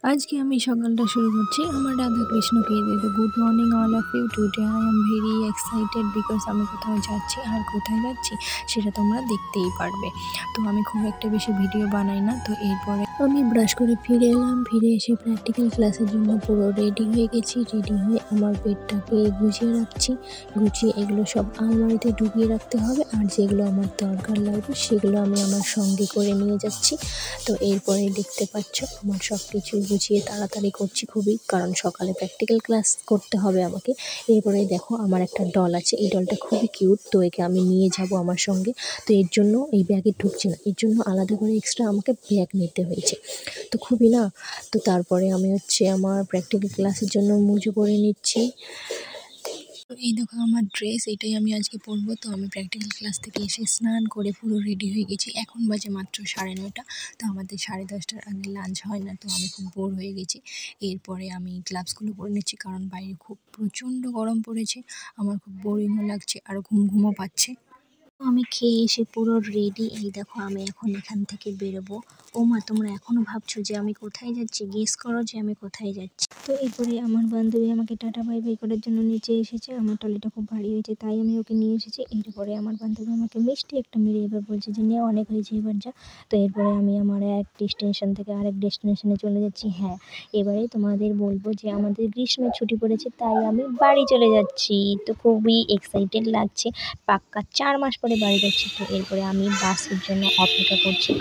আজকে আমি সকালটা শুরু করছি আমার রাধা কৃষ্ণকে দিয়ে। তো good morning all of you. Today I am very excited because আমি কোথাও যাচ্ছি, আর কোথায় যাচ্ছি সেটা তোমরা দেখতেই পারবে। তো আমি খুব একটা বেশি ভিডিও বানাই না। তো এরপরে আমি ব্রাশ করে ফিরে এলাম, ফিরে এসে প্র্যাকটিক্যাল ক্লাসের জন্য পুরো রেডি হয়ে গেছি। রেডি হয়ে আমার বেডটাকে গুছিয়ে রাখছি, গুছিয়ে এগুলো সব আলমারিতে ঢুকিয়ে রাখতে হবে, আর যেগুলো আমার দরকার লাগবে সেগুলো আমি আমার সঙ্গে করে নিয়ে যাচ্ছি। তো এরপরে দেখতে পাচ্ছ আমার সব কিছু গুছিয়ে তাড়াতাড়ি করছি খুবই, কারণ সকালে প্র্যাকটিক্যাল ক্লাস করতে হবে আমাকে। এরপরে দেখো আমার একটা ডল আছে, এই ডলটা খুবই কিউট, তো একে আমি নিয়ে যাব আমার সঙ্গে। তো এর জন্য এই ব্যাগে ঢুকছে না, এর জন্য আলাদা করে এক্সট্রা আমাকে ব্যাগ নিতে হয়েছে। তো খুবই না, তো তারপরে আমি আমার প্র্যাকটিক্যাল ক্লাসের জন্য মুজো করে নিচ্ছি। তো এই দেখো আমার ড্রেস, এটাই আমি আজকে পরবো। তো আমি প্র্যাকটিক্যাল ক্লাস থেকে এসে স্নান করে পুরো রেডি হয়ে গেছি। এখন বাজে মাত্র 9:30। তো আমাদের 10:30টার আগে লাঞ্চ হয় না, তো আমি খুব বোর হয়ে গেছি। এরপরে আমি গ্লাভসগুলো পরে নিচ্ছি, কারণ বাইরে খুব প্রচণ্ড গরম পড়েছে, আমার খুব বোরিংও লাগছে আর ঘুমও পাচ্ছে। আমি খেয়ে এসে পুরো রেডি। এই দেখো আমি এখন এখান থেকে বেরোবো। ও মা, তোমরা এখনো ভাবছো যে আমি কোথায় যাচ্ছি? গেস করো যে আমি কোথায় যাচ্ছি। তো এরপরে আমার বান্ধবী আমাকে টাটা বাই বাই করার জন্য নিচে এসেছে। আমার ট্রলিটা খুব ভারী হয়েছে, তাই আমি ওকে নিয়ে এসেছি। এরপরে আমার বান্ধবী আমাকে মিষ্টি একটা মেরে এবার বলছে যে নিয়ে অনেক হয়েছে, এবার যা। তো এরপরে আমি আমার এক ডেস্টিনেশন থেকে আরেক ডেস্টিনেশনে চলে যাচ্ছি। হ্যাঁ, এবারে তোমাদের বলবো যে আমাদের গ্রীষ্মের ছুটি পড়েছে, তাই আমি বাড়ি চলে যাচ্ছি। তো খুবই এক্সাইটেড লাগছে, পাক্কা 4 মাস পরে বাড়ি যাচ্ছি। তো এরপরে আমি বাসের জন্য অপেক্ষা করছি।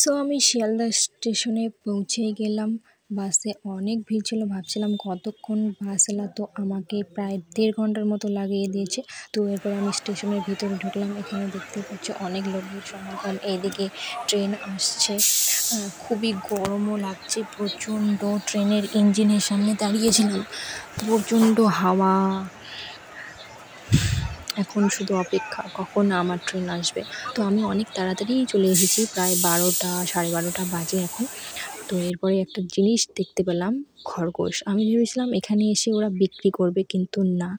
সো আমি শিয়ালদা স্টেশনে পৌঁছে গেলাম। বাসে অনেক ভিড় ছিল, ভাবছিলাম কতক্ষণ বাস এলো, তো আমাকে প্রায় 1.5 ঘন্টার মতো লাগিয়ে দিয়েছে। তো এরপর আমি স্টেশনের ভিতরে ঢুকলাম। এখানে দেখতে পাচ্ছি অনেক লোকের সমাগম, এইদিকে ট্রেন আসছে। খুবই গরমও লাগছে প্রচণ্ড। ট্রেনের ইঞ্জিনের সামনে দাঁড়িয়েছিলাম, প্রচণ্ড হাওয়া। এখন শুধু অপেক্ষা কখন আমার ট্রেন আসবে। তো আমি অনেক তাড়াতাড়ি চলে এসেছি, প্রায় 12টা 12:30 বাজে এখন। তো এরপরে একটা জিনিস দেখতে পেলাম, খরগোশ। আমি ভেবেছিলাম এখানে এসে ওরা বিক্রি করবে, কিন্তু না,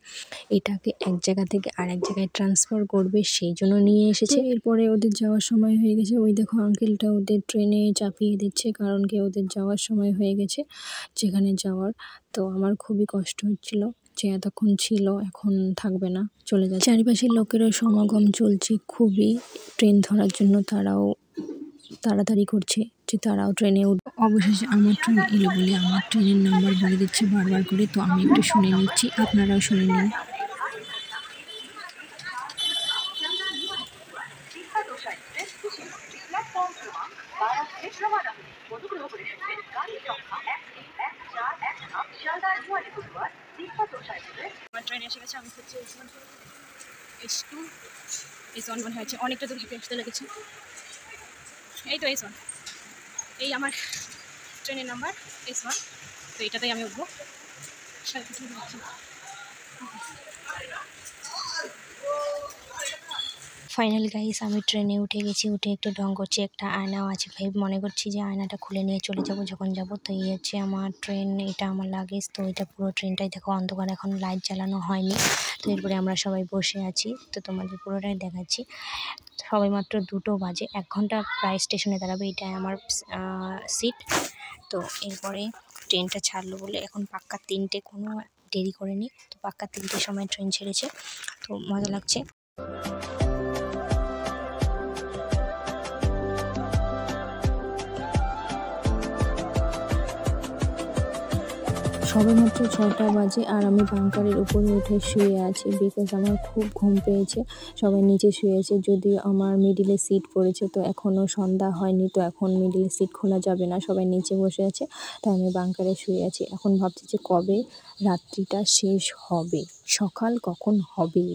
এটাকে এক জায়গা থেকে আরেক জায়গায় ট্রান্সফার করবে, সেই জন্য নিয়ে এসেছে। এরপরে ওদের যাওয়ার সময় হয়ে গেছে। ওই দেখো আঙ্কেলটা ওদের ট্রেনে চাপিয়ে দিচ্ছে, কারণ কি ওদের যাওয়ার সময় হয়ে গেছে যেখানে যাওয়ার। তো আমার খুবই কষ্ট হচ্ছিল যে এতক্ষণ ছিল, এখন থাকবে না, চলে যাচ্ছে। চারিপাশের লোকেরও সমাগম চলছে খুবই ট্রেন ধরার জন্য, তারাও তাড়াতাড়ি করছে যে তারাও ট্রেনে উঠবে। অবশেষে আমার ট্রেন এলো বলে আমার ট্রেনের নাম্বার বলে দিচ্ছে বারবার করে। তো আমি একটু শুনে নিচ্ছি, আপনারাও শুনে নিন। আমার ট্রেন এসে গেছে, আমি হচ্ছে S2 S1 মনে হচ্ছে, অনেকটা দূর হেঁটে আসতে লেগেছে। এই তো S1, এই আমার ট্রেনের নাম্বার S1। তো এটাতেই আমি উঠবো। ফাইনাল গাইস, আমি ট্রেনে উঠে গেছি। উঠে একটু ঢং করছি, একটা আয়নাও আছে, ভাই মনে করছি যে আয়নাটা খুলে নিয়ে চলে যাব যখন যাব। তো এই হচ্ছে আমার ট্রেন, এটা আমার লাগেজ। তো এটা পুরো ট্রেনটাই দেখো অন্ধকার, এখন লাইট জ্বালানো হয়নি। তো এরপরে আমরা সবাই বসে আছি, তো তোমাদের পুরোটাই দেখাচ্ছি। সবাই মাত্র 2টো বাজে, 1 ঘন্টা প্রায় স্টেশনে দাঁড়াবে, এটাই আমার সিট। তো এরপরে ট্রেনটা ছাড়লো বলে এখন পাক্কা 3টে, কোনো দেরি করেনি। তো পাক্কা 3টের সময় ট্রেন ছেড়েছে, তো মজা লাগছে। সবেমাত্র 6টা বাজে, আর আমি বাঙ্কারের উপরে উঠে শুয়ে আছি, বিকজ আমার খুব ঘুম পেয়েছে। সবাই নিচে শুয়েছে, যদিও আমার মিডিলে সিট পড়েছে। তো এখনও সন্ধ্যা হয়নি, তো এখন মিডিলে সিট খোলা যাবে না, সবাই নিচে বসে আছে। তাই আমি বাঙ্কারে শুয়ে আছি। এখন ভাবছি যে কবে রাত্রিটা শেষ হবে, সকাল কখন হবে।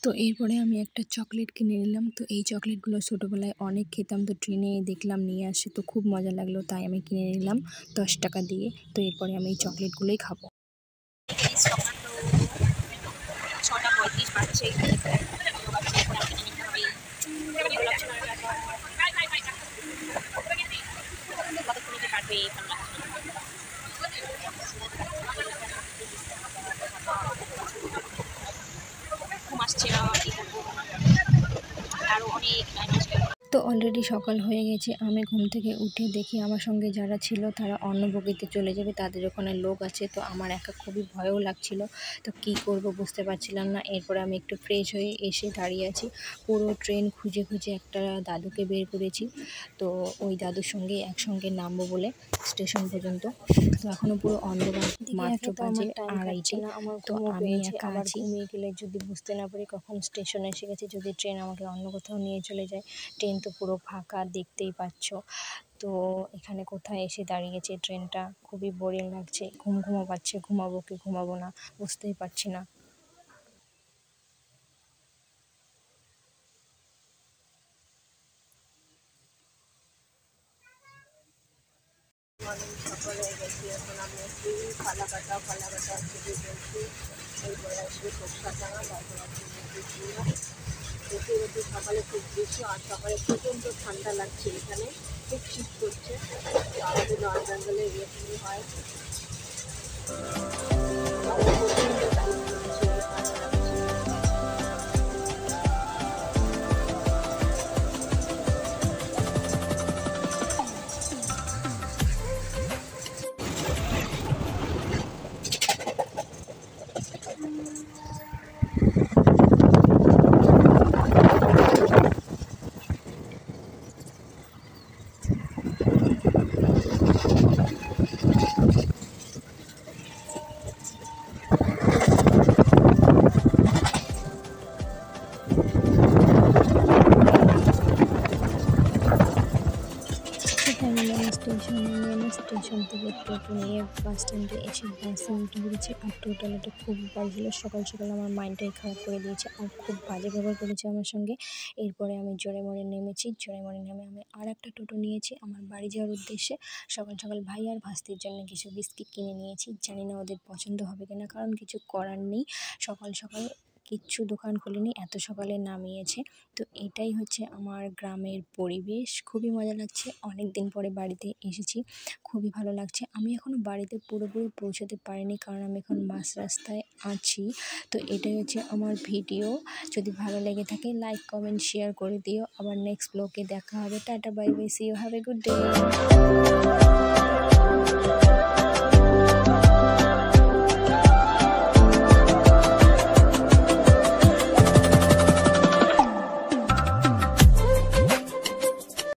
তো এরপরে আমি একটা চকলেট কিনে নিলাম। তো এই চকলেটগুলো ছোটোবেলায় অনেক খেতাম, তো ট্রেনে দেখলাম নিয়ে আসে, তো খুব মজা লাগলো, তাই আমি কিনে নিলাম 10 টাকা দিয়ে। তো এরপরে আমি এই চকলেটগুলোই খাবো। 6:35 বাজছে। তো অলরেডি সকাল হয়ে গেছে। আমি ঘুম থেকে উঠে দেখি আমার সঙ্গে যারা ছিল তারা অন্য বগিতে চলে যাবে, তাদের ওখানে লোক আছে। তো আমার একা খুবই ভয়ও লাগছিল, তো কি করব বুঝতে পারছিলাম না। এরপরে আমি একটু ফ্রেশ হয়ে এসে দাঁড়িয়ে আছি। পুরো ট্রেন খুঁজে খুঁজে একটা দাদুকে বের করেছি, তো ওই দাদুর সঙ্গে একসঙ্গে নামবো বলে স্টেশন পর্যন্ত। তো এখনও পুরো অন্ধকার, মাত্র বাজে 2:30। তো আমি একা আছি। ঘুমিয়ে গেলে যদি বুঝতে না পারি কখন স্টেশনে এসে গেছি, যদি ট্রেন আমাকে অন্য কোথাও নিয়ে চলে যায়। ট্রেন তো পুরো ফাঁকা, দেখতেই পাচ্ছ। তো এখানে কোথায় এসে দাঁড়িয়েছে ট্রেনটা, খুবই বোরিং লাগছে, ঘুম পাচ্ছে। ঘুমাবো কি ঘুমাবো না বুঝতেই পারছি না। সকাল হয়ে গেছি, এখন আমি একটু ফালাকাটা থেকে বলছি। এরপরে আসবে সরষাডাঙ্গা, তারপর আসবে যেতে সকালে খুব বেশি, আর সকালে প্রচণ্ড ঠান্ডা লাগছে, এখানে খুব শীত করছে। আমাদের নর্থ বেঙ্গলে এরকমই হয়, প্রচণ্ড শীত করছে, ভালো লাগছে। স্টেশন থেকে টোটো নিয়ে বাস স্ট্যান্ডে এসে বাসে উঠে পড়েছি। আর টোটালটা খুব বাজছিল, সকাল সকাল আমার মাইন্ডটাই খারাপ করে দিয়েছে, আর খুব বাজে ব্যবহার করেছে আমার সঙ্গে। এরপরে আমি জোরে মোড়ে নেমেছি, জোরে মোড়ে নেমে আমি আর একটা টোটো নিয়েছি আমার বাড়ি যাওয়ার উদ্দেশ্যে। সকাল সকাল ভাই আর ভাস্তির জন্য কিছু বিস্কিট কিনে নিয়েছি, জানি না ওদের পছন্দ হবে কিনা, কারণ কিছু করার নেই, সকাল সকাল কিচ্ছু দোকান খুলিনি, এত সকালে নামিয়েছে। তো এটাই হচ্ছে আমার গ্রামের পরিবেশ, খুবই মজা লাগছে। অনেক দিন পরে বাড়িতে এসেছি, খুবই ভালো লাগছে। আমি এখনও বাড়িতে পুরোপুরি পৌঁছাতে পারিনি, কারণ আমি এখন মাঝ রাস্তায় আছি। তো এটাই হচ্ছে আমার ভিডিও, যদি ভালো লেগে থাকে লাইক কমেন্ট শেয়ার করে দিও। আবার নেক্সট ব্লগে দেখা হবে। Tata, bye bye, see you, have a good day.